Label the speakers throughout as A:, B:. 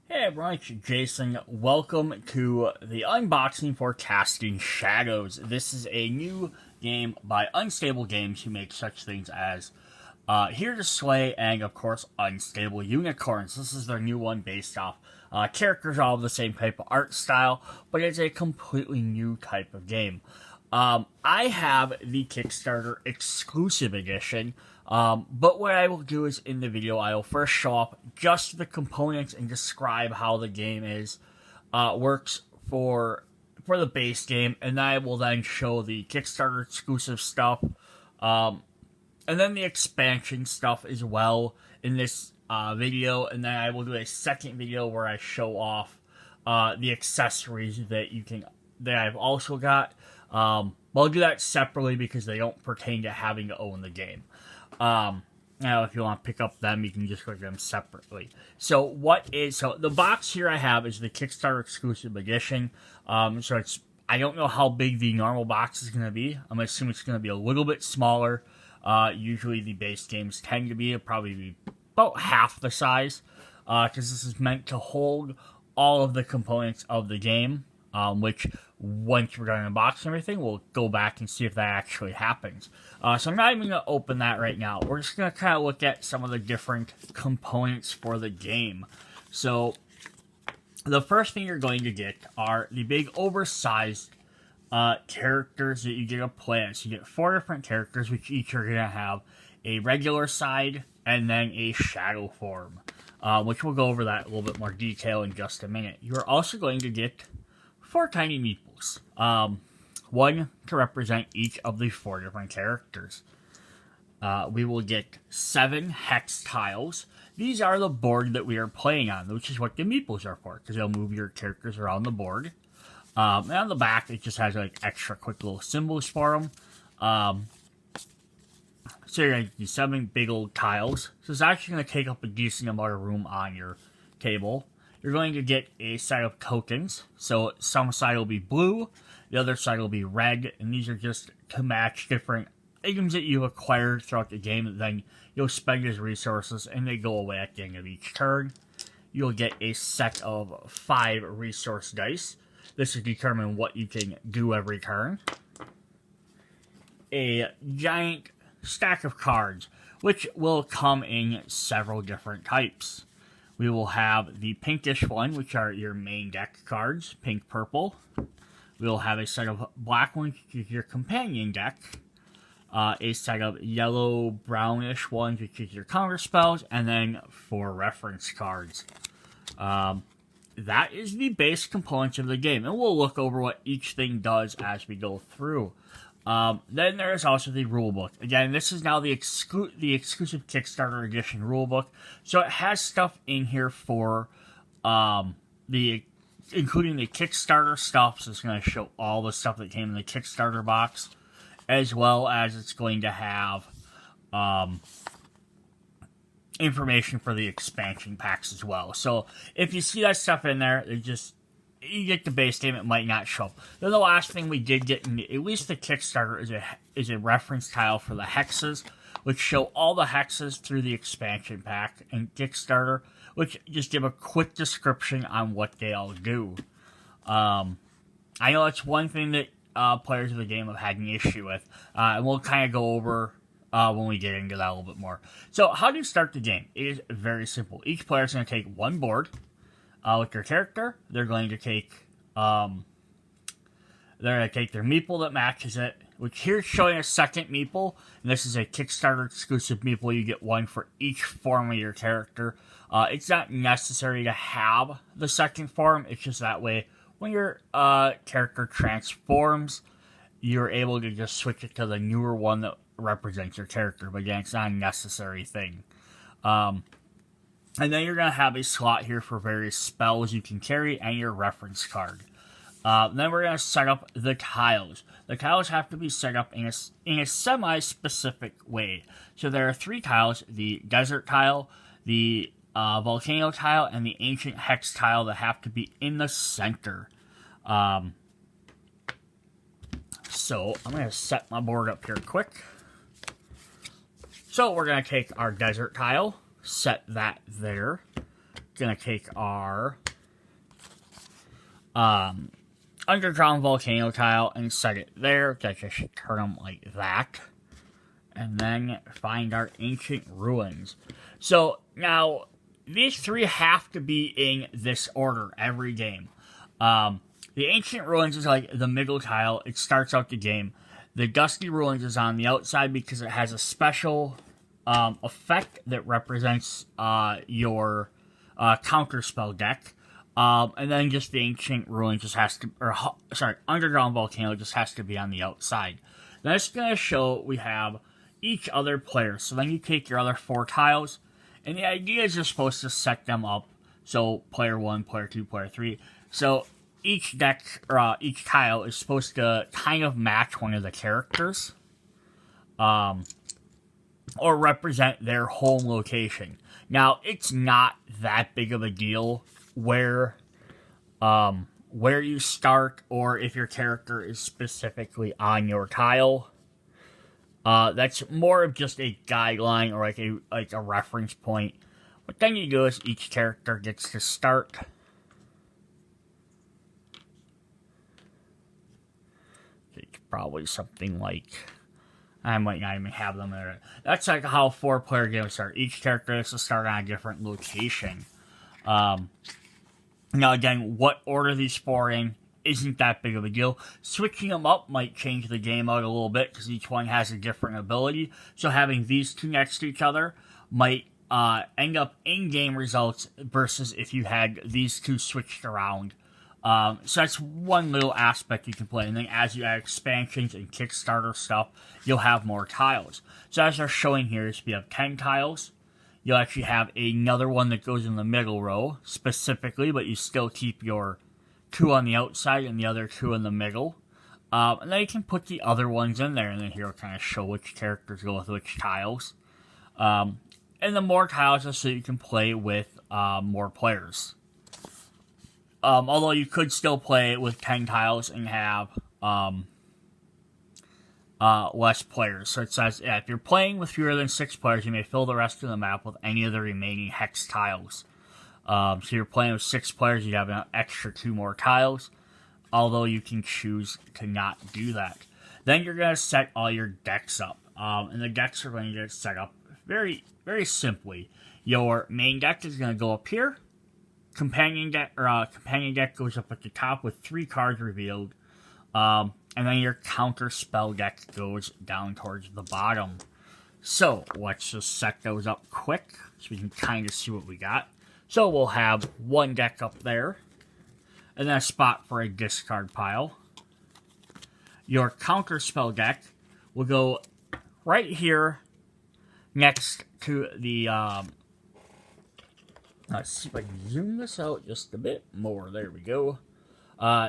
A: Hey everyone, it's Jason. Welcome to the unboxing for Casting Shadows. This is a new game by Unstable Games, who make such things as Here to Slay and, of course, Unstable Unicorns. This is their new one based off characters all of the same type of art style, but it's a completely new type of game. I have the Kickstarter exclusive edition, but what I will do is in the video, I will first show off just the components and describe how the game works for the base game, and I will then show the Kickstarter exclusive stuff, and then the expansion stuff as well in this video, and then I will do a second video where I show off the accessories that I've also got. But I'll do that separately because they don't pertain to having to own the game. Now, if you want to pick up them, you can just look at them separately. So the box here I have is the Kickstarter exclusive edition. I don't know how big the normal box is going to be. I'm assuming it's going to be a little bit smaller. Usually the base games tend to probably be about half the size, because this is meant to hold all of the components of the game. Which, once we're done unboxing everything, we'll go back and see if that actually happens. So I'm not even going to open that right now. We're just going to kind of look at some of the different components for the game. So, the first thing you're going to get are the big oversized characters that you get to play as. You get 4 different characters, which each are going to have a regular side and then a shadow form, which we'll go over that in a little bit more detail in just a minute. You're also going to get 4 tiny meeples, one to represent each of the 4 different characters. We will get 7 hex tiles. These are the board that we are playing on, which is what the meeples are for, because they'll move your characters around the board. And on the back, it just has like extra quick little symbols for them. So you're going to get 7 big old tiles. So it's actually going to take up a decent amount of room on your table. You're going to get a set of tokens. So some side will be blue, the other side will be red, and these are just to match different items that you've acquired throughout the game that then you'll spend as resources, and they go away at the end of each turn. You'll get a set of 5 resource dice. This will determine what you can do every turn. A giant stack of cards, which will come in several different types. We will have the pinkish one, which are your main deck cards, pink, purple. We will have a set of black ones, which is your companion deck. A set of yellow, brownish ones, which is your counter spells, and then 4 reference cards. That is the base components of the game, and we'll look over what each thing does as we go through. Then there is also the rulebook. Again, this is now the exclusive Kickstarter edition rulebook. So it has stuff in here for including the Kickstarter stuff. So it's going to show all the stuff that came in the Kickstarter box, as well as it's going to have information for the expansion packs as well. So if you see that stuff in there, you get the base game, it might not show up. Then the last thing we did get in at least the Kickstarter is a reference tile for the hexes, which show all the hexes through the expansion pack and Kickstarter, which just give a quick description on what they all do. I know that's one thing that players of the game have had an issue with, and we'll kind of go over when we get into that a little bit more. So how do you start the game? It is very simple. Each player is going to take one board. With their character, they're going to take their meeple that matches it, which here's showing a second meeple, and this is a Kickstarter exclusive meeple. You get one for each form of your character. It's not necessary to have the second form, it's just that way when your character transforms, you're able to just switch it to the newer one that represents your character, but again, it's not a necessary thing. And then you're going to have a slot here for various spells you can carry and your reference card. Then we're going to set up the tiles. The tiles have to be set up in a semi-specific way. So there are 3 tiles, the desert tile, the volcano tile, and the ancient hex tile that have to be in the center. So I'm going to set my board up here quick. So we're going to take our desert tile, set that there. gonna take our underground volcano tile and set it there. Just turn them like that. And then find our ancient ruins. So now these three have to be in this order every game. The ancient ruins is like the middle tile. It starts out the game. The dusty ruins is on the outside because it has a special effect that represents your counterspell deck. And then just the ancient ruin just has to, underground volcano just has to be on the outside. Then it's going to show we have each other player. So then you take your other 4 tiles, and the idea is you're supposed to set them up. So player 1, player 2, player 3. So each deck, or each tile is supposed to kind of match one of the characters. Or represent their home location. Now, it's not that big of a deal where you start, or if your character is specifically on your tile. That's more of just a guideline or like a reference point. What then you do is each character gets to start. It's probably something like, I might not even have them there. That's like how 4-player games start. Each character has to start on a different location. Now again, what order these 4 in isn't that big of a deal. Switching them up might change the game out a little bit because each one has a different ability. So having these 2 next to each other might end up in-game results versus if you had these 2 switched around. So that's one little aspect you can play. And then as you add expansions and Kickstarter stuff, you'll have more tiles. So as they're showing here, if you have 10 tiles, you'll actually have another one that goes in the middle row specifically, but you still keep your 2 on the outside and the other 2 in the middle. And then you can put the other ones in there, and then here will kind of show which characters go with which tiles. And the more tiles are so you can play with more players. Although you could still play with 10 tiles and have less players. So it says, if you're playing with fewer than 6 players, you may fill the rest of the map with any of the remaining hex tiles. So you're playing with 6 players, you'd have an extra 2 more tiles, although you can choose to not do that. Then you're going to set all your decks up, and the decks are going to get set up very, very simply. Your main deck is going to go up here. Companion deck goes up at the top with 3 cards revealed, and then your counter spell deck goes down towards the bottom. So let's just set those up quick so we can kind of see what we got. So we'll have 1 deck up there, and then a spot for a discard pile. Your counter spell deck will go right here next to the, let's see if I can zoom this out just a bit more. There we go.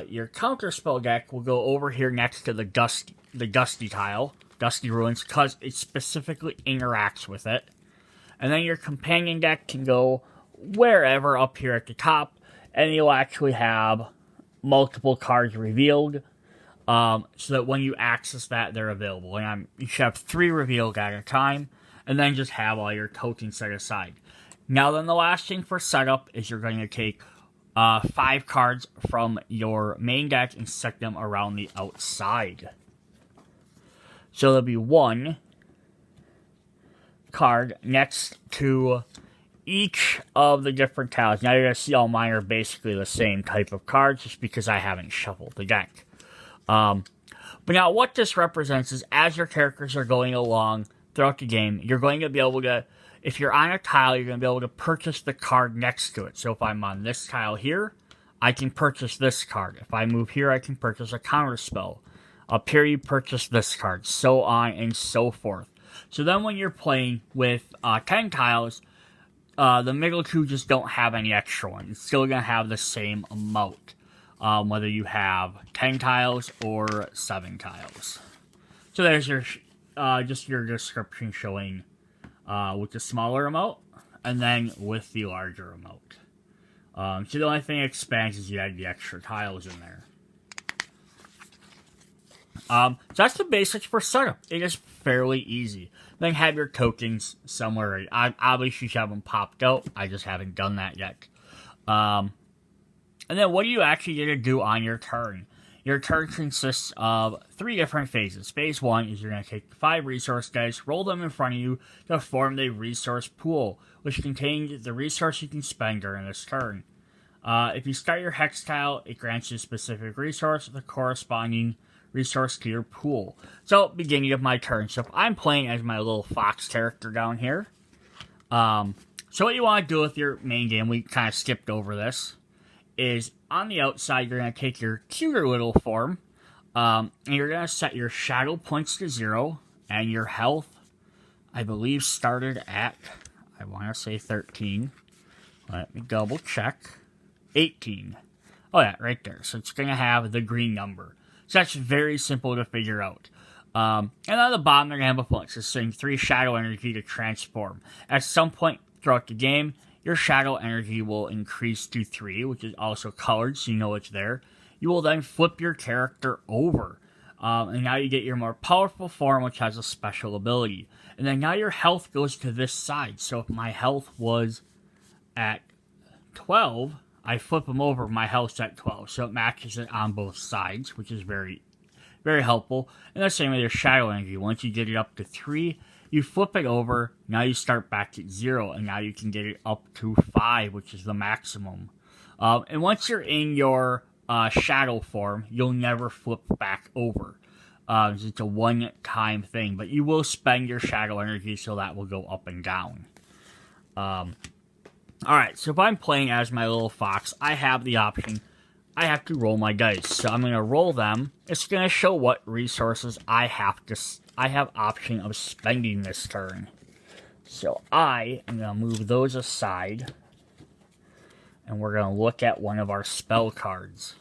A: Your counter spell deck will go over here next to the dusty tile, Dusty Ruins, because it specifically interacts with it. And then your companion deck can go wherever up here at the top, and you'll actually have multiple cards revealed, so that when you access that, they're available. And you should have 3 revealed at a time, and then just have all your tokens set aside. Now then, the last thing for setup is you're going to take 5 cards from your main deck and set them around the outside. So there'll be 1 card next to each of the different tiles. Now you're going to see all mine are basically the same type of cards just because I haven't shuffled the deck. But now what this represents is as your characters are going along throughout the game, you're going to be able to, if you're on a tile, you're going to be able to purchase the card next to it. So if I'm on this tile here, I can purchase this card. If I move here, I can purchase a counter spell. Up here, you purchase this card, so on and so forth. So then when you're playing with 10 tiles, the middle 2 just don't have any extra ones. It's still going to have the same amount, whether you have 10 tiles or 7 tiles. So there's your just your description showing with the smaller amount, and then with the larger amount. So the only thing that expands is you add the extra tiles in there. So that's the basics for setup. It is fairly easy. Then have your tokens somewhere. I obviously have them popped out. I just haven't done that yet. And then what are you actually going to do on your turn? Your turn consists of 3 different phases. Phase 1 is you're going to take 5 resource dice, roll them in front of you to form the resource pool, which contains the resource you can spend during this turn. If you start your hex tile, it grants you a specific resource, the corresponding resource to your pool. So, beginning of my turn. So, if I'm playing as my little fox character down here, so what you want to do with your main game, we kind of skipped over this, is on the outside, you're going to take your cuter little form, and you're going to set your shadow points to 0, and your health, I believe, started at, I want to say 13. Let me double check. 18. Oh yeah, right there. So it's going to have the green number. So that's very simple to figure out. And on the bottom, they're going to have a flex. It's saying 3 shadow energy to transform. At some point throughout the game, your shadow energy will increase to 3, which is also colored, so you know it's there. You will then flip your character over. And now you get your more powerful form, which has a special ability. And then now your health goes to this side. So if my health was at 12, I flip them over, my health's at 12. So it matches it on both sides, which is very, very helpful. And the same with your shadow energy. Once you get it up to 3, you flip it over, now you start back at 0, and now you can get it up to 5, which is the maximum. And once you're in your shadow form, you'll never flip back over. It's a one-time thing, but you will spend your shadow energy, so that will go up and down. Alright, so if I'm playing as my little fox, I have the option, I have to roll my dice. So I'm going to roll them. It's going to show what resources I have option of spending this turn. So I am going to move those aside, and we're going to look at one of our spell cards.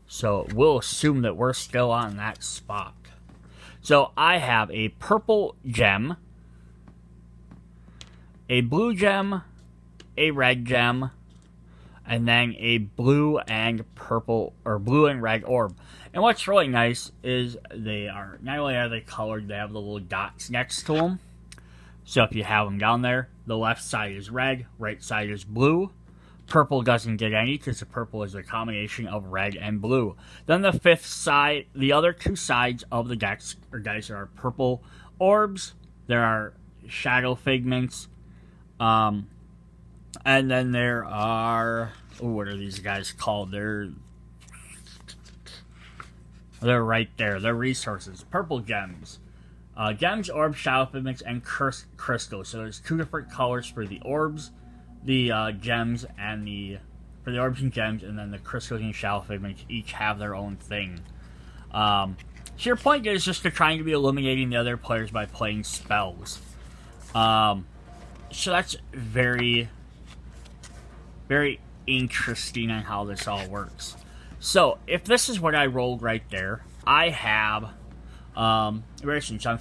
A: So we'll assume that we're still on that spot. So I have a purple gem, a blue gem, a red gem, and then a blue and purple, or blue and red orb. And what's really nice is they are, not only are they colored, they have the little dots next to them. So if you have them down there, the left side is red, right side is blue. Purple doesn't get any because the purple is a combination of red and blue. Then the fifth side, the other 2 sides of the decks or dice are purple orbs. There are shadow figments. And then there are, what are these guys called? They're right there. They're resources. Purple gems. Gems, orbs, shadow figments, and crystals. So there's 2 different colors for the orbs, the gems, and for the orbs and gems, and then the crystals and shadow figments each have their own thing. So your point is just to trying to be eliminating the other players by playing spells. So that's very, very interesting on how this all works. So if this is what I rolled right there, I have so on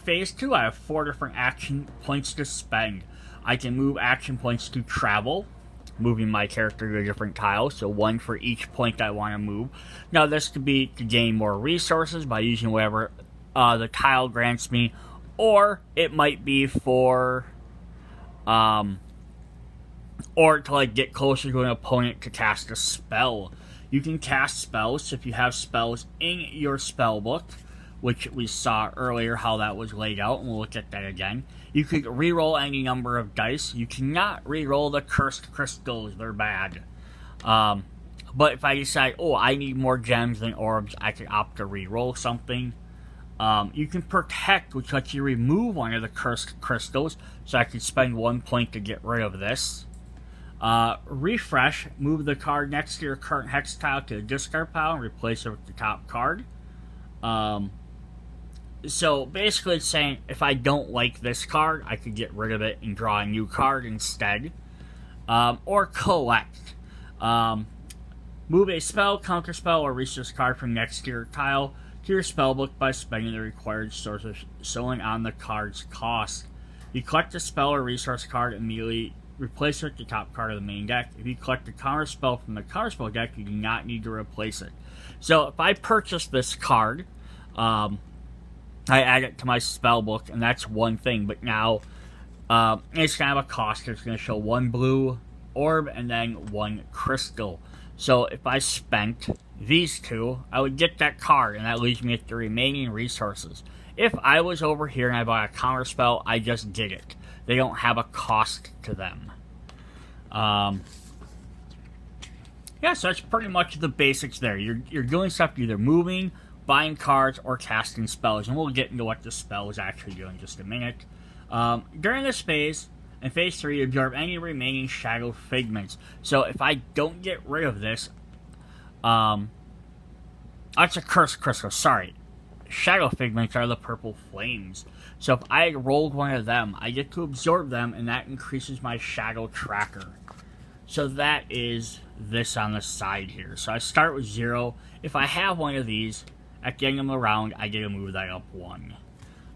A: phase 2, I have 4 different action points to spend. I can move action points to travel, moving my character to a different tile, so 1 for each point I want to move. Now this could be to gain more resources by using whatever the tile grants me, or it might be for or to like get closer to an opponent to cast a spell. You can cast spells, so if you have spells in your spell book, which we saw earlier how that was laid out, and we'll look at that again. You could reroll any number of dice. You cannot reroll the cursed crystals, they're bad. But if I decide, I need more gems than orbs, I could opt to reroll something. You can protect, which lets you remove one of the cursed crystals, so I can spend 1 point to get rid of this. Refresh, move the card next to your current hex tile to the discard pile and replace it with the top card. So basically it's saying if I don't like this card, I could get rid of it and draw a new card instead. Or collect. Move a spell, counter spell, or resource card from next to your tile to your spellbook by spending the required sources showing on the card's cost. You collect a spell or resource card, immediately replace it with the top card of the main deck. If you collect a counter spell from the counter spell deck, you do not need to replace it. So if I purchase this card, I add it to my spell book, and that's one thing. But now, it's kind of a cost. It's going to show 1 blue, orb and then 1 crystal. So if I spent these 2, I would get that card, and that leaves me with the remaining resources. If I was over here and I bought a counter spell, I just did it. They don't have a cost to them. Yeah, so that's pretty much the basics there. You're doing stuff either moving, buying cards, or casting spells. And we'll get into what the spell is actually doing in just a minute. During this phase, in phase 3, you absorb any remaining shadow figments. So if I don't get rid of this, that's a cursed crystal, sorry. Shadow figments are the purple flames. So if I rolled one of them, I get to absorb them, and that increases my shadow tracker. So that is this on the side here. So I start with 0. If I have one of these, at getting them around, I get to move that up 1.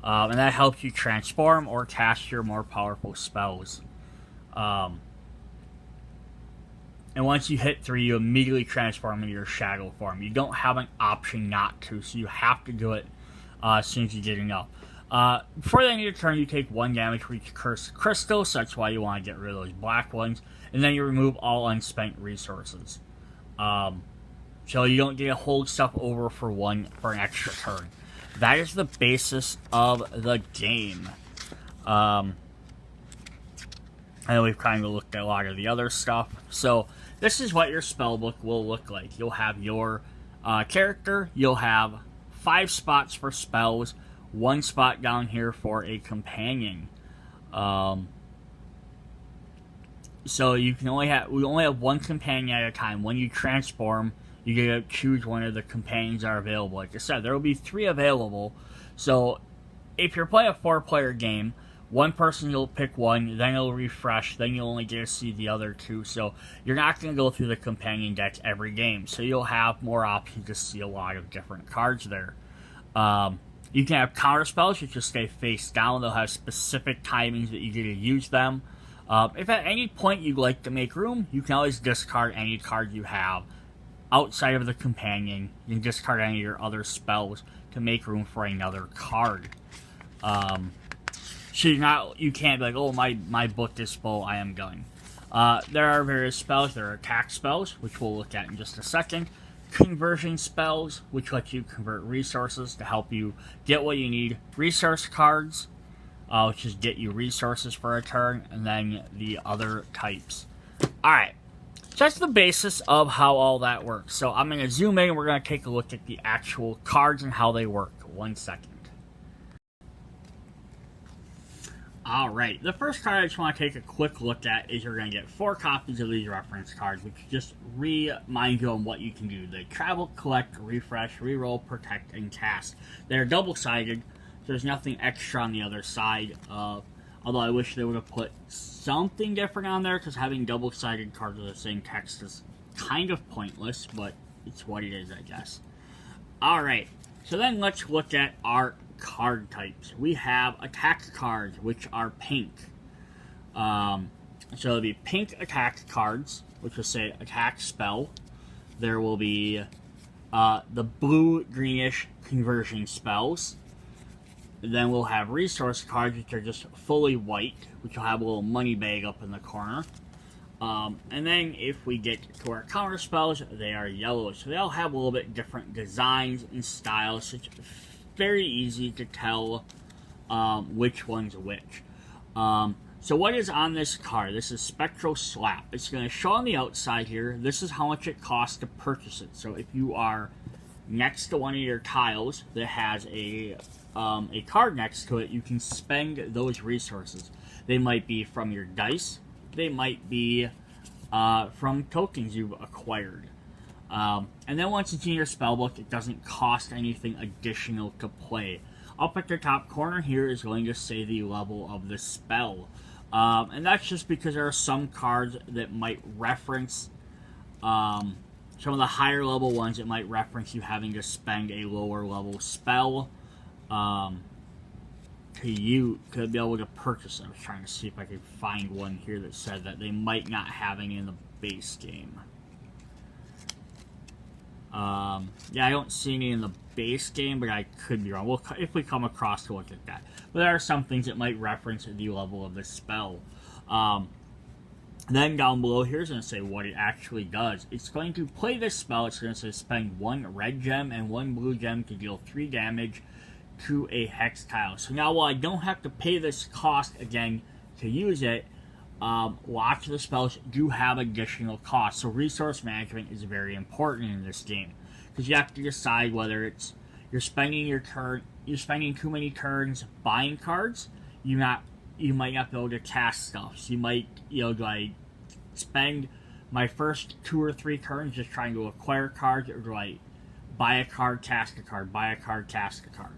A: And that helps you transform or cast your more powerful spells. And once you hit 3, you immediately transform into your shadow form. You don't have an option not to, so you have to do it as soon as you get enough. Before the end of your turn, you take 1 damage for each cursed crystal, so that's why you want to get rid of those black ones. And then you remove all unspent resources. So you don't get to hold stuff over for an extra turn. That is the basis of the game. I know we've kind of looked at a lot of the other stuff. So this is what your spellbook will look like. You'll have your character. You'll have 5 spots for spells. 1 spot down here for a companion. So we only have 1 companion at a time. When you transform, you get to choose one of the companions that are available. Like I said, there will be 3 available. So if you're playing a 4-player game, one person will pick one, then it'll refresh, then you'll only get to see the other 2. So you're not going to go through the companion decks every game. So you'll have more options to see a lot of different cards there. You can have counter spells, which just stay face down. They'll have specific timings that you get to use them. If at any point you'd like to make room, you can always discard any card you have outside of the companion. You can discard any of your other spells to make room for another card. So you can't be like, oh, my book is full, I am going. There are various spells. There are attack spells, which we'll look at in just a second. Conversion spells, which let you convert resources to help you get what you need. Resource cards, which is get you resources for a turn, and then the other types. Alright, so that's the basis of how all that works. So I'm going to zoom in and we're going to take a look at the actual cards and how they work. 1 second. Alright, the first card I just want to take a quick look at is you're going to get 4 copies of these reference cards, which just remind you on what you can do. They travel, collect, refresh, reroll, protect, and cast. They're double-sided, so there's nothing extra on the other side. Although I wish they would have put something different on there, because having double-sided cards with the same text is kind of pointless, but it's what it is, I guess. Alright, so then let's look at our card types. We have attack cards, which are pink. So there'll be pink attack cards, which will say attack spell. There will be the blue-greenish conversion spells. Then we'll have resource cards, which are just fully white, which will have a little money bag up in the corner. And then if we get to our counter spells, they are yellow. So they all have a little bit different designs and styles, so it's very easy to tell which one's which. So what is on this card? This is Spectral Slap. It's going to show on the outside here. This is how much it costs to purchase it. So if you are next to one of your tiles that has a card next to it, you can spend those resources. They might be from your dice. They might be from tokens you've acquired. And then once it's in your spellbook, it doesn't cost anything additional to play. Up at the top corner here is going to say the level of the spell. And that's just because there are some cards that might reference, some of the higher level ones, it might reference you having to spend a lower level spell to be able to purchase it. I was trying to see if I could find one here that said that they might not have any in the base game. Yeah, I don't see any in the base game, but I could be wrong. If we come across to look at that. But there are some things that might reference the level of the spell. Then down below here is going to say what it actually does. It's going to play this spell. It's going to say spend 1 red gem and 1 blue gem to deal 3 damage to a hex tile. So now while I don't have to pay this cost again to use it, lots of the spells do have additional costs. So resource management is very important in this game, because you have to decide whether it's you're spending too many turns buying cards. You might not be able to cast stuff. So you might, do I spend my first 2 or 3 turns just trying to acquire cards, or do I buy a card, cast a card, buy a card, cast a card?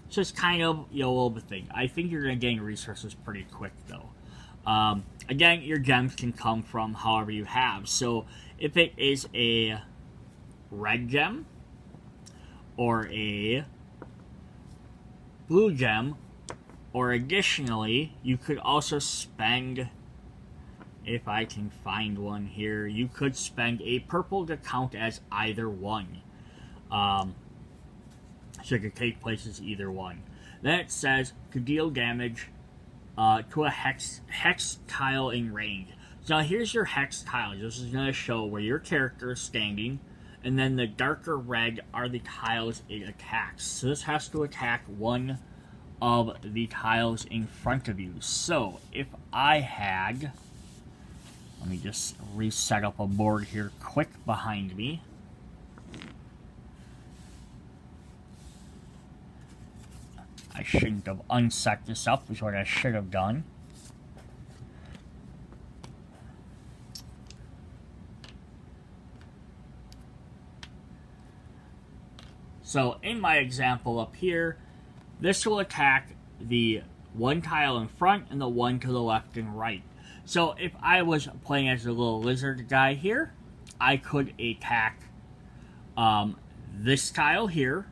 A: So it's kind of, a little bit thing. I think you're going to gain resources pretty quick, though. Again, your gems can come from however you have. So if it is a red gem or a blue gem, or additionally, you could also spend, if I can find one here, you could spend a purple to count as either one. So it could take place as either one. Then it says to deal damage to a hex tile in range. So now here's your hex tiles. This is going to show where your character is standing, and then the darker red are the tiles it attacks. So this has to attack one of the tiles in front of you. So if I had, let me just reset up a board here quick behind me. I shouldn't have unset this up, is what I should have done. So in my example up here, this will attack the one tile in front and the one to the left and right. So if I was playing as a little lizard guy here, I could attack this tile here,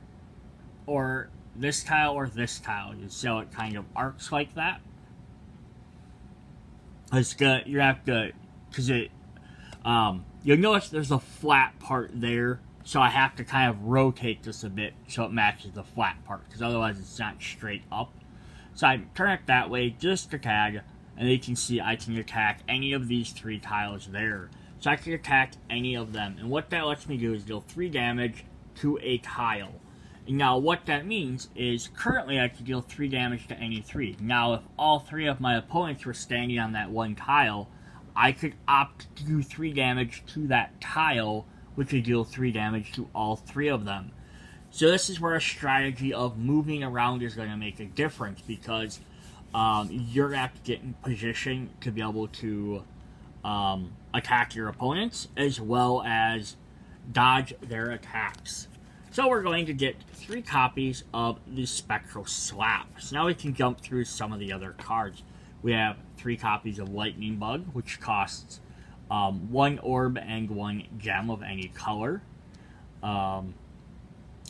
A: or this tile, or this tile. So it kind of arcs like that. It's good. You have to, because you'll notice there's a flat part there. So I have to kind of rotate this a bit so it matches the flat part, because otherwise it's not straight up. So I turn it that way just a tad, and you can see I can attack any of these 3 tiles there. So I can attack any of them, and what that lets me do is deal 3 damage to a tile. And now what that means is currently I can deal 3 damage to any 3. Now if all 3 of my opponents were standing on that one tile, I could opt to do 3 damage to that tile, which would deal 3 damage to all 3 of them. So this is where a strategy of moving around is going to make a difference, because you're going to have to get in position to be able to attack your opponents, as well as dodge their attacks. So we're going to get 3 copies of the Spectral Slap. So now we can jump through some of the other cards. We have 3 copies of Lightning Bug, which costs 1 orb and 1 gem of any color.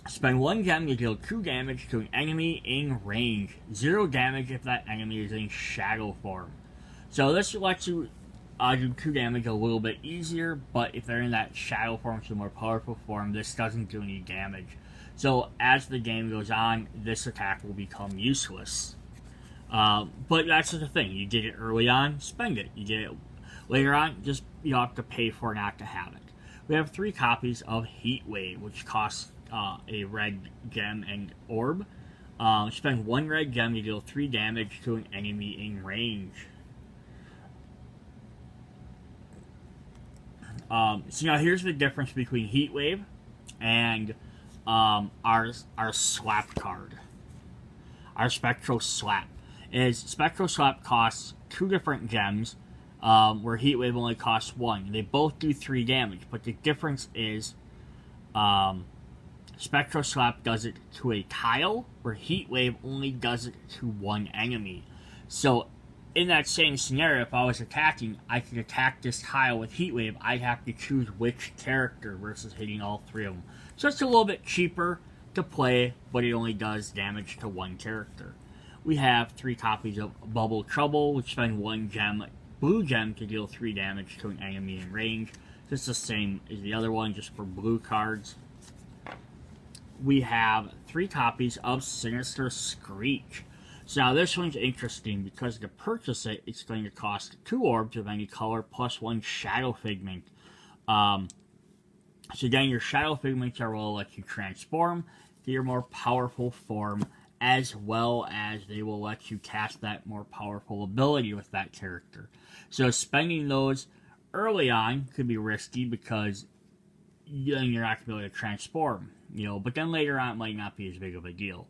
A: Spend 1 gem to deal 2 damage to an enemy in range. 0 damage if that enemy is in shadow form. So this lets you do 2 damage a little bit easier, but if they're in that shadow form, so more powerful form, this doesn't do any damage. So as the game goes on, this attack will become useless. But that's the thing. You get it early on, spend it. You get it later on, just you have to pay for not to have it. We have 3 copies of Heat Wave, which costs a red gem and orb. Spend 1 red gem to deal 3 damage to an enemy in range. So now here's the difference between Heat Wave and our Slap card. Our Spectral Slap. Spectral Slap costs 2 different gems, where Heat Wave only costs 1. They both do 3 damage, but the difference is Spectral Slap does it to a tile, where Heat Wave only does it to 1 enemy. So in that same scenario, if I was attacking, I could attack this tile with Heat Wave. I'd have to choose which character versus hitting all 3 of them. So it's a little bit cheaper to play, but it only does damage to 1 character. We have 3 copies of Bubble Trouble, which spend 1 gem, blue gem, to deal 3 damage to an enemy in range. Just the same as the other one, just for blue cards. We have 3 copies of Sinister Screech. So now this one's interesting because to purchase it, it's going to cost 2 orbs of any color plus 1 shadow figment. So again, your shadow figments are will let you transform to your more powerful form, as well as they will let you cast that more powerful ability with that character. So spending those early on could be risky because then you're not going to be able to transform, but then later on it might not be as big of a deal.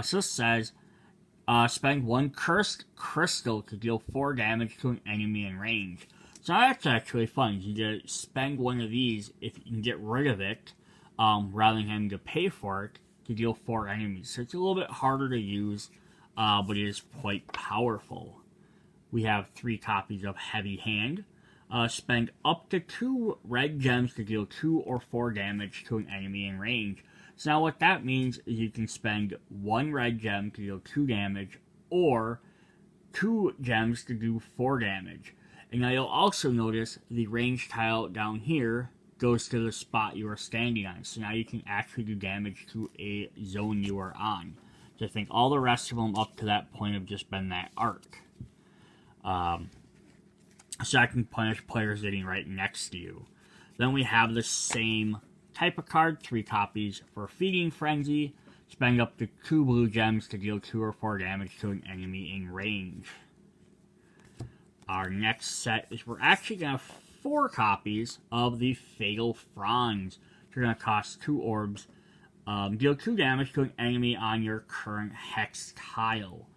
A: So it says, spend 1 cursed crystal to deal 4 damage to an enemy in range. So that's actually fun. You get spend 1 of these if you can get rid of it, rather than having to pay for it to deal 4 enemies. So it's a little bit harder to use, but it is quite powerful. We have 3 copies of Heavy Hand. Spend up to 2 red gems to deal 2 or 4 damage to an enemy in range. So now what that means is you can spend 1 red gem to deal 2 damage, or 2 gems to do 4 damage. And now you'll also notice the range tile down here goes to the spot you are standing on. So now you can actually do damage to a zone you are on. So I think all the rest of them up to that point have just been that arc. So I can punish players sitting right next to you. Then we have the same type of card, 3 copies for Feeding Frenzy. Spend up to 2 blue gems to deal 2 or 4 damage to an enemy in range. Our next set is we're actually going to have 4 copies of the Fatal Fronds. They're going to cost 2 orbs. Deal 2 damage to an enemy on your current hex tile.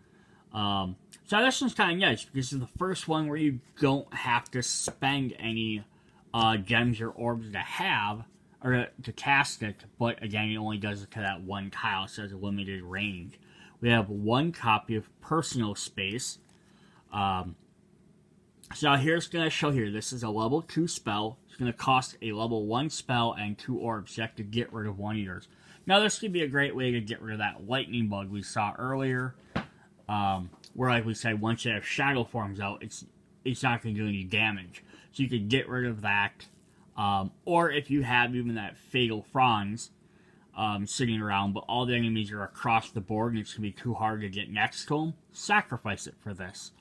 A: So this one's kind of nice because it's the first one where you don't have to spend any gems or orbs to have, or to cast it, but again, it only does it to that 1 tile, so it's a limited range. We have 1 copy of Personal Space. So here's going to show here, this is a level 2 spell. It's going to cost a level 1 spell and 2 orbs. You have to get rid of 1 of yours. Now this could be a great way to get rid of that lightning bug we saw earlier. Where, like we said, once you have shadow forms out, it's not going to do any damage. So you could get rid of that. Or if you have even that Fatal Fronds sitting around, but all the enemies are across the board and it's going to be too hard to get next to them, sacrifice it for this.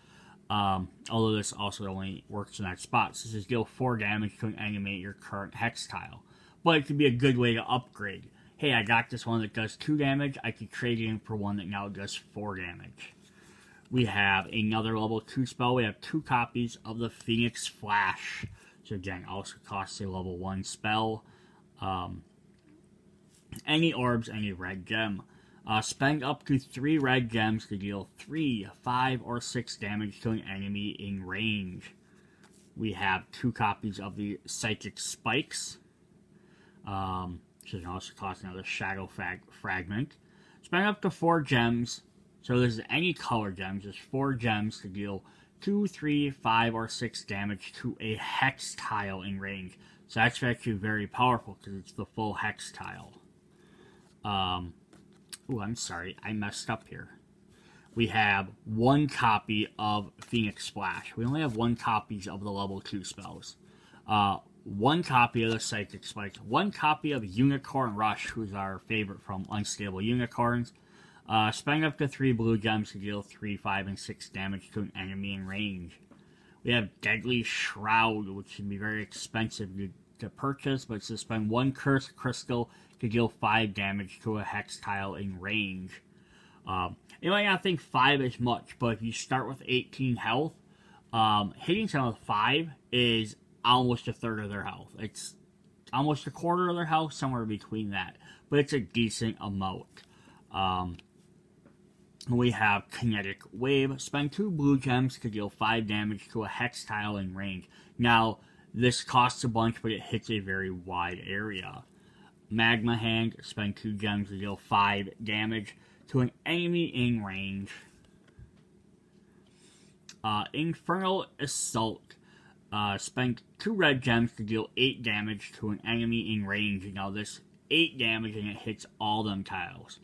A: Although this also only works in that spot. So this is deal 4 damage to an enemy at your current hex tile. But it could be a good way to upgrade. Hey, I got this one that does 2 damage. I could trade it in for one that now does 4 damage. We have another level 2 spell. We have 2 copies of the Phoenix Flash. So again, also costs a level 1 spell. Any orbs, any red gem. Spend up to 3 red gems to deal 3, 5, or 6 damage to an enemy in range. We have 2 copies of the Psychic Spikes. Which can also cost another Shadow Fragment. Spend up to 4 gems. So this is any color gems. There's 4 gems to deal 2, 3, 5, or 6 damage to a hex tile in range. So that's actually very powerful because it's the full hex tile. Oh, I'm sorry. I messed up here. We have 1 copy of Phoenix Splash. We only have 1 copies of the level 2 spells. 1 copy of the Psychic Spikes. 1 copy of Unicorn Rush, who's our favorite from Unstable Unicorns. Spend up to 3 blue gems to deal 3, 5, and 6 damage to an enemy in range. We have Deadly Shroud, which can be very expensive to purchase, but it's to spend 1 Cursed Crystal to deal 5 damage to a hex tile in range. You might not think 5 is much, but if you start with 18 health, hitting someone with 5 is almost a third of their health. It's almost a quarter of their health, somewhere between that. But it's a decent amount. We have Kinetic Wave. Spend 2 blue gems to deal 5 damage to a hex tile in range. Now, this costs a bunch, but it hits a very wide area. Magma Hand. Spend 2 gems to deal 5 damage to an enemy in range. Infernal Assault. Spend 2 red gems to deal 8 damage to an enemy in range. Now, this 8 damage and it hits all them tiles.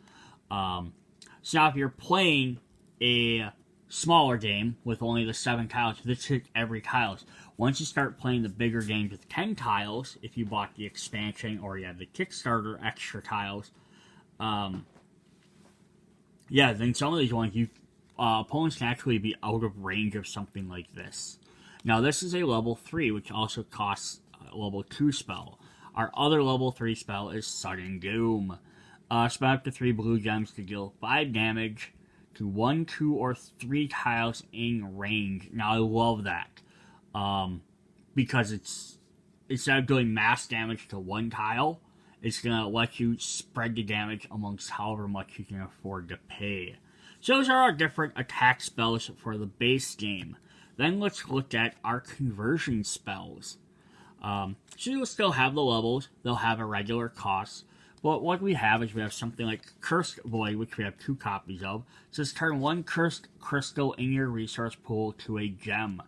A: So now if you're playing a smaller game with only the 7 tiles, this hits every tiles. Once you start playing the bigger games with 10 tiles, if you bought the expansion or you have the Kickstarter extra tiles, then some of these ones opponents can actually be out of range of something like this. Now, this is a level 3, which also costs a level 2 spell. Our other level 3 spell is Sudden Doom. Spend up to 3 blue gems to deal 5 damage to 1, 2, or 3 tiles in range. Now, I love that. Because it's instead of doing mass damage to one tile, it's going to let you spread the damage amongst however much you can afford to pay. So those are our different attack spells for the base game. Then let's look at our conversion spells. So you'll still have the levels, they'll have a regular cost, but what we have is we have something like Cursed Void, which we have 2 copies of. It says turn 1 Cursed Crystal in your resource pool to a gem.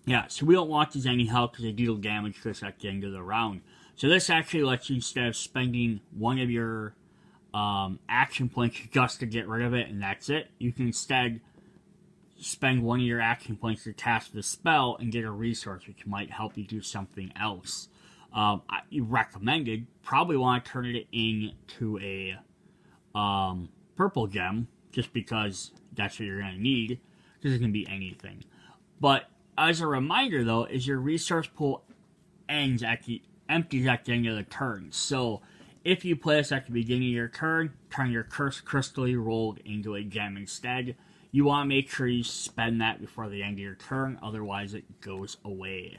A: Yeah, so we don't want these anyhow because they deal damage to us at the end of the round. So this actually lets you, instead of spending one of your action points just to get rid of it and that's it, you can instead spend one of your action points to cast the spell and get a resource, which might help you do something else. Recommended, probably want to turn it into a purple gem, just because that's what you're going to need, because it can be anything. But as a reminder, though, is your resource pool empties at the end of the turn. So if you play this at the beginning of your turn, turn your Cursed Crystal you rolled into a gem instead. You want to make sure you spend that before the end of your turn, otherwise it goes away.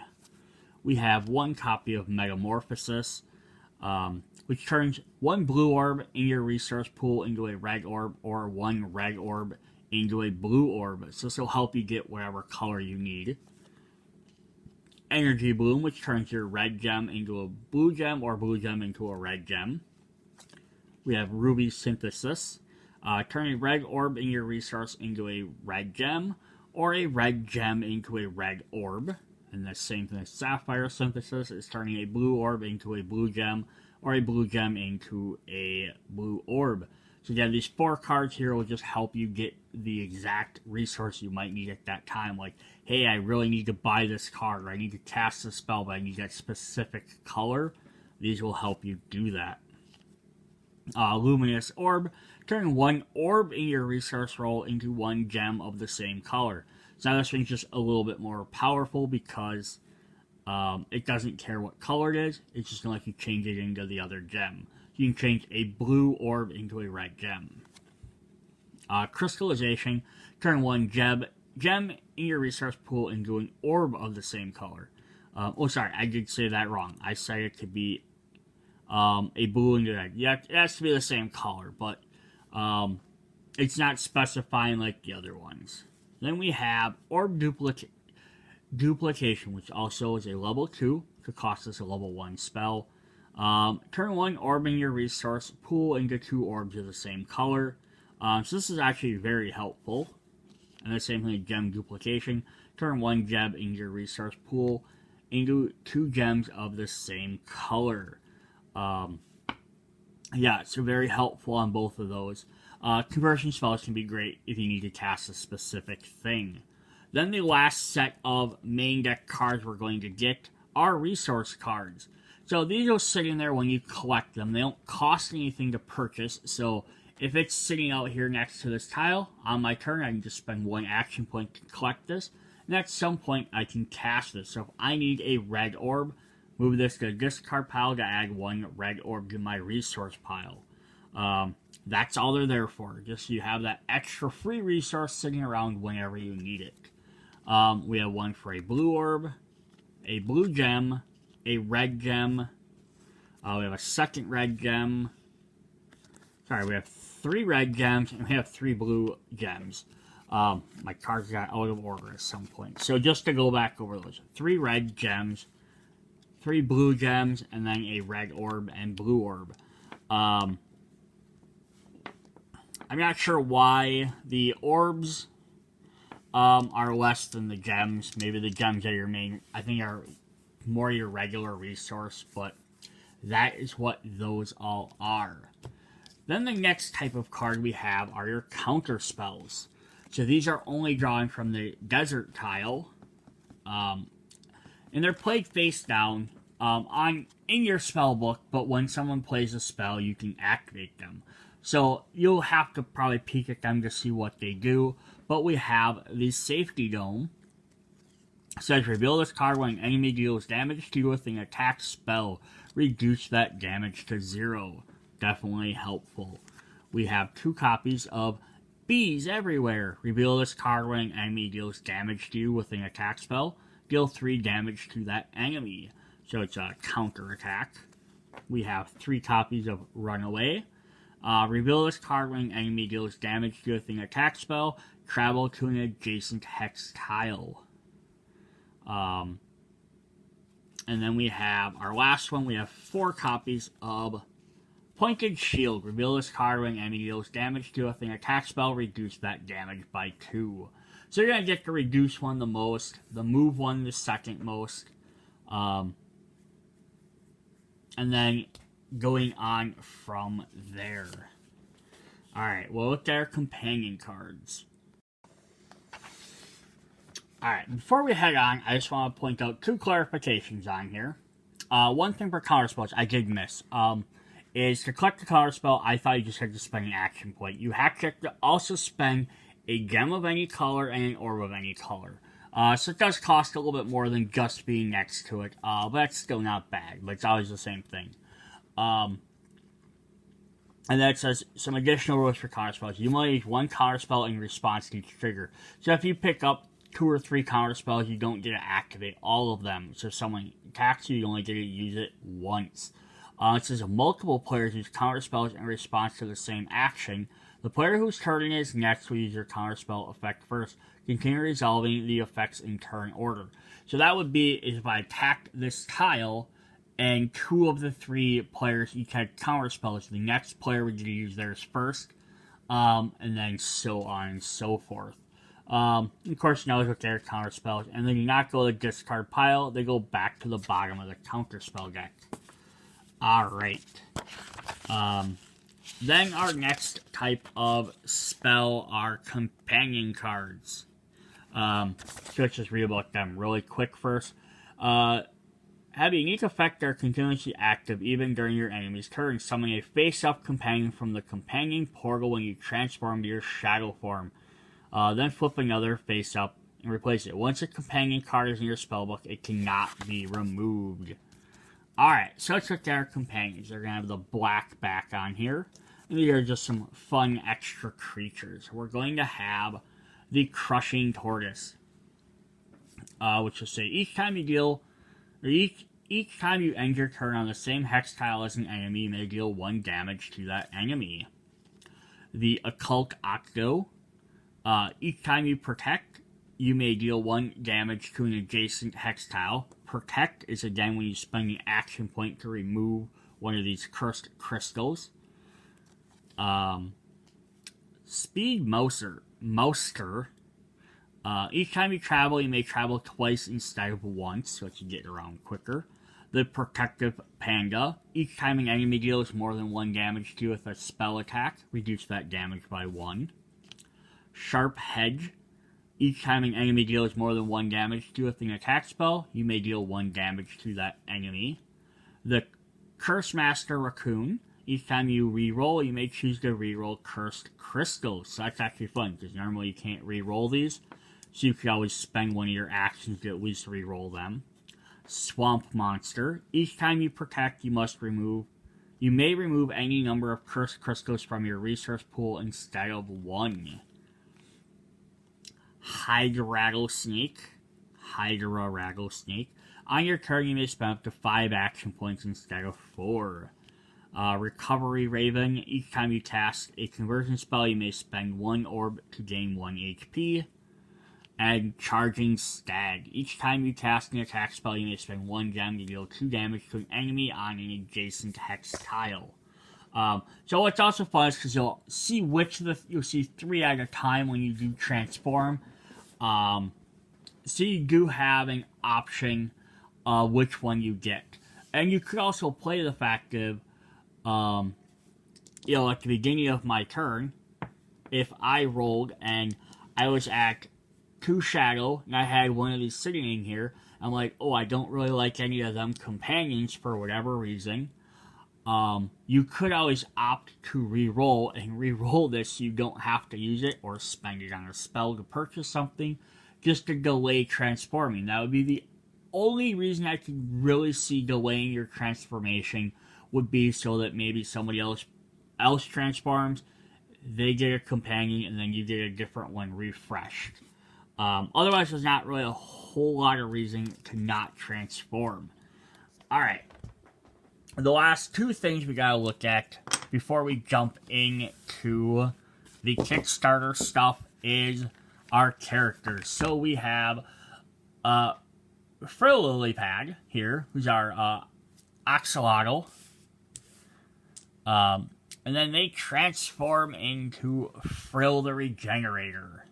A: We have 1 copy of Metamorphosis, which turns 1 blue orb in your resource pool into a red orb, or 1 red orb into a blue orb. So this will help you get whatever color you need. Energy Bloom, which turns your red gem into a blue gem, or blue gem into a red gem. We have Ruby Synthesis, turn a red orb in your resource into a red gem, or a red gem into a red orb. And the same thing as Sapphire Synthesis is turning a blue orb into a blue gem, or a blue gem into a blue orb. So again, these 4 cards here will just help you get the exact resource you might need at that time. Like, hey, I really need to buy this card, or I need to cast this spell, but I need that specific color. These will help you do that. Luminous Orb. Turn 1 orb in your resource roll into 1 gem of the same color. So now this thing's just a little bit more powerful because it doesn't care what color it is. It's just going to let you change it into the other gem. You can change a blue orb into a red gem. Crystallization. Turn 1 gem in your resource pool into an orb of the same color. Sorry, I did say that wrong. I said it to be a blue and a red. Yeah, it has to be the same color, but it's not specifying like the other ones. Then we have Orb Duplication, which also is a level 2. Could cost us a level 1 spell. Turn 1 orb in your resource pool into 2 orbs of the same color. So this is actually very helpful. And the same thing with Gem Duplication. Turn 1 gem in your resource pool into 2 gems of the same color. Yeah, so very helpful on both of those. Conversion spells can be great if you need to cast a specific thing. Then the last set of main deck cards we're going to get are resource cards. So these are sitting there when you collect them. They don't cost anything to purchase, so if it's sitting out here next to this tile, on my turn I can just spend 1 action point to collect this, and at some point I can cast this. So if I need a red orb, move this to the discard pile to add 1 red orb to my resource pile. That's all they're there for, just so you have that extra free resource sitting around whenever you need it. We have 1 for a blue orb, a blue gem, a red gem, we have a second red gem. Sorry, we have 3 red gems, and we have 3 blue gems. My cards got out of order at some point. So just to go back over those, 3 red gems, 3 blue gems, and then a red orb and blue orb. I'm not sure why the orbs are less than the gems. Maybe the gems are your main, I think, are more your regular resource, but that is what those all are. Then the next type of card we have are your counter spells. So these are only drawn from the desert tile, and they're played face down in your spell book, but when someone plays a spell, you can activate them. So you'll have to probably peek at them to see what they do. But we have the Safety Dome. It says reveal this card when an enemy deals damage to you with an attack spell. Reduce that damage to 0. Definitely helpful. We have 2 copies of Bees Everywhere. Reveal this card when an enemy deals damage to you with an attack spell. Deal 3 damage to that enemy. So it's a counter attack. We have 3 copies of Runaway. Reveal this card when an enemy deals damage to you with an attack spell. Travel to an adjacent hex tile. And then we have our last one. We have 4 copies of Pointed Shield. Reveal this card when an enemy deals damage to you with an attack spell. Reduce that damage by 2. So you're going to get the reduce one the most, the move one the second most. And then going on from there. Alright, we'll look at our companion cards. Alright, before we head on, I just want to point out 2 clarifications on here. One thing for counterspells I did miss. Is to collect the counterspell, I thought you just had to spend an action point. You have to also spend a gem of any color and an orb of any color. So it does cost a little bit more than just being next to it, but that's still not bad, but it's always the same thing. And then it says some additional rules for counterspells. You only use 1 counterspell in response to each trigger. So if you pick up 2 or 3 counterspells, you don't get to activate all of them. So if someone attacks you, you only get to use it once. It says multiple players use counterspells in response to the same action. The player whose turn it is next will use your counterspell effect first. Continue resolving the effects in turn order. So that would be if I attacked this tile and 2 of the 3 players each had counterspells, the next player would use theirs first, and then so on and so forth. Of course, now look at their counterspells, and they do not go to the discard pile, they go back to the bottom of the counterspell deck. Alright. Then our next type of spell are companion cards. So let's just read about them really quick first. Have a unique effect that are continuously active even during your enemy's turn. Summon a face-up companion from the companion portal when you transform to your shadow form. Then flip another face-up and replace it. Once a companion card is in your spellbook, it cannot be removed. Alright, so let's look at our companions. They're going to have the black back on here. And these are just some fun extra creatures. We're going to have the Crushing Tortoise. Which will say, each time you end your turn on the same hex tile as an enemy, you may deal 1 damage to that enemy. The Occult Octo. Each time you protect, you may deal 1 damage to an adjacent hex tile. Protect is again when you spend the action point to remove one of these cursed crystals. Speed Mouser. Each time you travel, you may travel twice instead of once, so you get around quicker. The Protective Panda. Each time an enemy deals more than 1 damage to you with a spell attack, reduce that damage by 1. Sharp Hedge. Each time an enemy deals more than 1 damage to you with an attack spell, you may deal 1 damage to that enemy. The Curse Master Raccoon. Each time you reroll, you may choose to reroll Cursed Crystals. So that's actually fun, because normally you can't reroll these. So you could always spend one of your actions to at least reroll them. Swamp Monster. Each time you protect, you may remove any number of Cursed Crystals from your resource pool instead of 1. Hydra Rattlesnake. On your turn, you may spend up to 5 action points instead of 4. Recovery Raven. Each time you cast a conversion spell, you may spend 1 orb to gain 1 HP. And Charging Stag. Each time you cast an attack spell, you may spend 1 gem to deal 2 damage to an enemy on an adjacent hex tile. So what's also fun is because you'll see you'll see 3 at a time when you do transform. So you do have an option which one you get. And you could also play the fact of, at the beginning of my turn, if I rolled and I was at 2 shadow and I had one of these sitting in here, I'm like, oh, I don't really like any of them companions for whatever reason. You could always opt to re-roll, and re-roll this so you don't have to use it or spend it on a spell to purchase something, just to delay transforming. That would be the only reason I could really see delaying your transformation, would be so that maybe somebody else transforms, they get a companion, and then you get a different one refreshed. Otherwise, there's not really a whole lot of reason to not transform. Alright. The last two things we gotta look at before we jump into the Kickstarter stuff is our characters. So we have Frill Lilypad here, who's our Axolotl. And then they transform into Frill the Regenerator.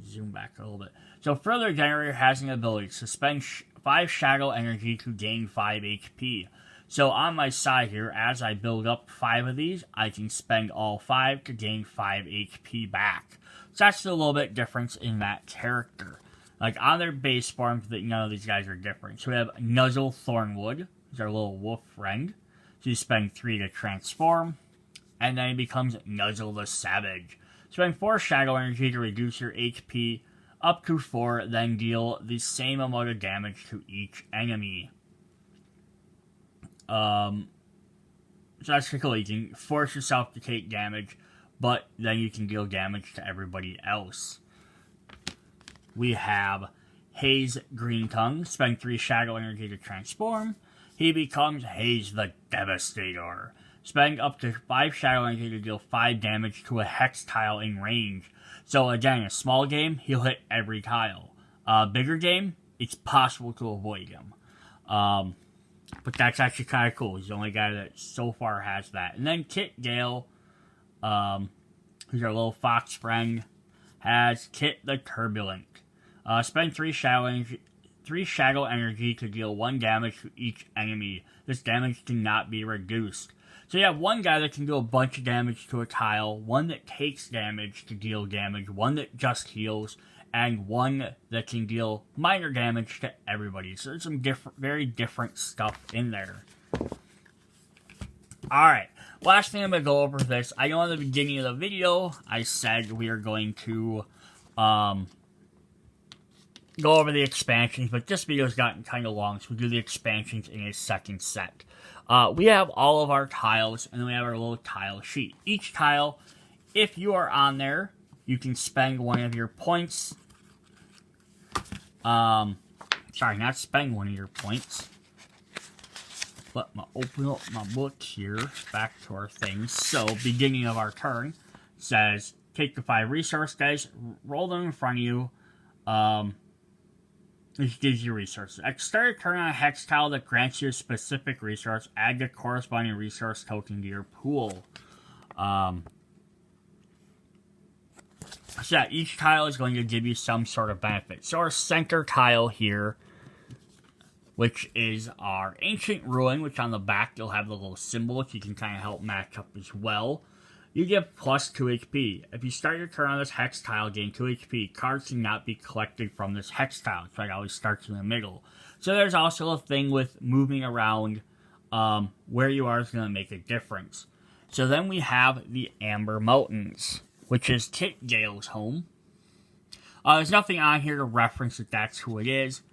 A: Zoom back a little bit. So Frill the Regenerator has an ability to spend 5 shadow energy to gain 5 HP. So on my side here, as I build up 5 of these, I can spend all 5 to gain 5 HP back. So that's a little bit difference in that character. Like on their base forms, none of these guys are different. So we have Nuzzle Thornwood, who's our little wolf friend. So you spend 3 to transform, and then he becomes Nuzzle the Savage. Spend 4 shadow energy to reduce your HP up to 4, then deal the same amount of damage to each enemy. So that's pretty cool. You can force yourself to take damage, but then you can deal damage to everybody else. We have Haze Green Tongue. Spend 3 shadow energy to transform. He becomes Haze the Devastator. Spend up to 5 shadow energy to deal 5 damage to a hex tile in range. So again, a small game, he'll hit every tile. Bigger game, it's possible to avoid him. But that's actually kind of cool. He's the only guy that so far has that. And then Kit Gale, who's our little fox friend, has Kit the Turbulent. Spend 3 shadow energy to deal 1 damage to each enemy. This damage cannot be reduced. So you have one guy that can do a bunch of damage to a tile, one that takes damage to deal damage, one that just heals, and one that can deal minor damage to everybody. So there's some very different stuff in there. Alright, last thing I'm going to go over this. I know in the beginning of the video, I said we are going to go over the expansions, but this video's gotten kind of long, so we'll do the expansions in a second set. We have all of our tiles, and then we have our little tile sheet. Each tile, if you are on there, you can spend one of your points. Sorry, not spend one of your points. Let me open up my book here, back to our things. So, beginning of our turn, says, take the 5 resource dice, roll them in front of you. This gives you resources. At the start of turn on a hex tile that grants you a specific resource, add the corresponding resource token to your pool. So yeah, each tile is going to give you some sort of benefit. So our center tile here, which is our Ancient Ruin, which on the back you'll have the little symbol, which you can kind of help match up as well. You get plus 2 HP. If you start your turn on this hex tile, gain 2 HP. Cards cannot be collected from this hex tile. So it always starts in the middle. So there's also a thing with moving around. Where you are is going to make a difference. So then we have the Amber Mountains, which is Kit Gale's home. There's nothing on here to reference that that's who it is.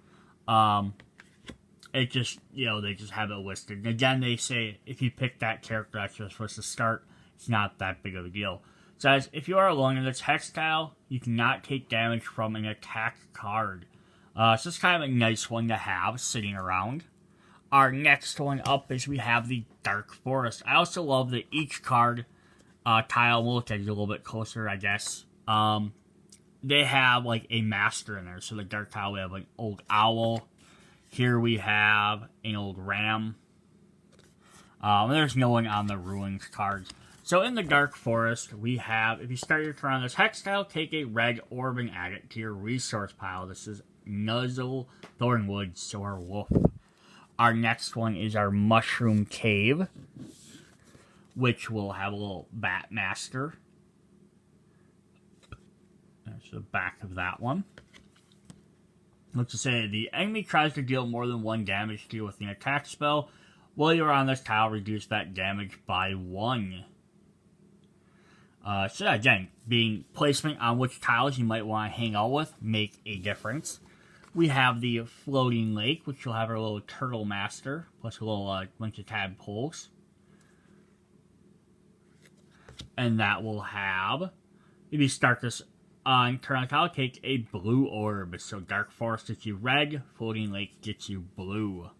A: It just, they just have it listed. And again, they say if you pick that character, that's you're supposed to start. It's not that big of a deal. It says, if you are alone in this hex tile, you cannot take damage from an attack card. So it's kind of a nice one to have sitting around. Our next one up is we have the Dark Forest. I also love that each card tile, we'll look at it a little bit closer, I guess. They have like a master in there. So the dark tile, we have an old owl. Here we have an old ram. There's no one on the ruins cards. So in the Dark Forest, we have, if you start your turn on this hex tile, take a red orb and add it to your resource pile. This is Nuzzle Thornwood, so our wolf. Our next one is our Mushroom Cave, which will have a little bat master. That's the back of that one. Let's just say the enemy tries to deal more than 1 damage to you with an attack spell. While you're on this tile, reduce that damage by 1. So again, being placement on which tiles you might want to hang out with make a difference. We have the floating lake, which will have our little turtle master, plus a little bunch of tadpoles. And that will have, if you start this on turn on tile, take a blue orb. So Dark Forest gets you red, Floating Lake gets you blue.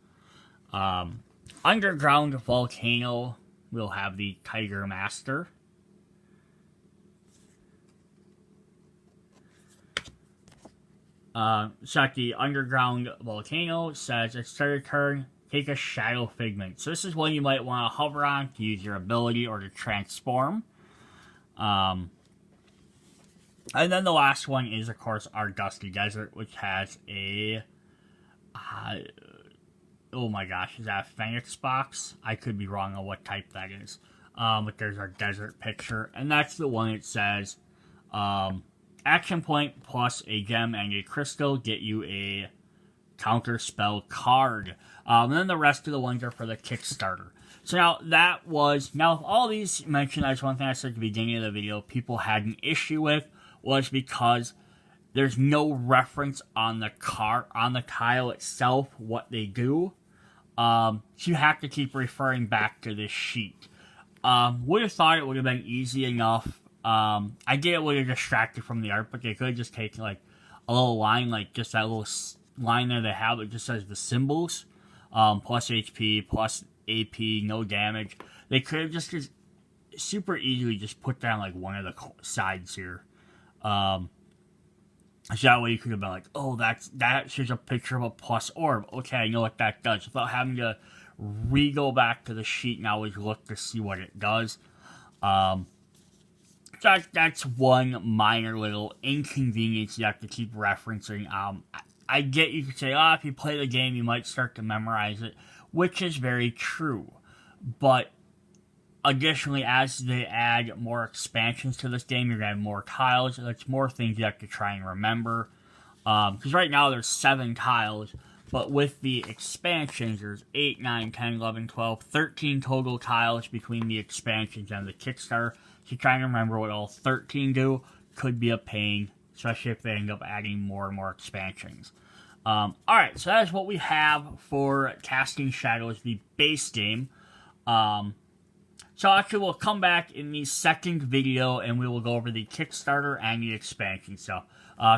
A: Underground Volcano will have the Tiger Master. The Underground Volcano says at start of turn, take a Shadow Figment. So this is one you might want to hover on to use your ability or to transform. And then the last one is, of course, our Dusty Desert, which has a... oh my gosh, is that a Phoenix box? I could be wrong on what type that is. But there's our desert picture. And that's the one that says... action point plus a gem and a crystal get you a counter spell card. And then the rest of the ones are for the Kickstarter. So now that was, now with all these mentioned, that's one thing I said at the beginning of the video people had an issue with, was because there's no reference on the card, on the tile itself, what they do. So you have to keep referring back to this sheet. Would have thought it would have been easy enough. I get it would have distracted from the art, but they could have just taken like a little line, like just that little line there they have. It just says the symbols, plus HP, plus AP, no damage. They could have just super easily just put down like one of the sides here. So that way you could have been like, oh, that's just a picture of a plus orb. Okay, I know what that does. Without having to re-go back to the sheet and always look to see what it does. That's one minor little inconvenience you have to keep referencing. I get you could say, if you play the game, you might start to memorize it, which is very true. But additionally, as they add more expansions to this game, you're going to have more tiles. That's more things you have to try and remember. Because right now there's 7 tiles, but with the expansions, there's 8, 9, 10, 11, 12, 13 total tiles between the expansions and the Kickstarter. So trying to remember what all 13 do could be a pain, especially if they end up adding more and more expansions. Alright, so that is what we have for Casting Shadows, the base game. So actually we'll come back in the second video and we will go over the Kickstarter and the expansion. So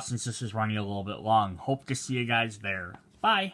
A: since this is running a little bit long, hope to see you guys there. Bye!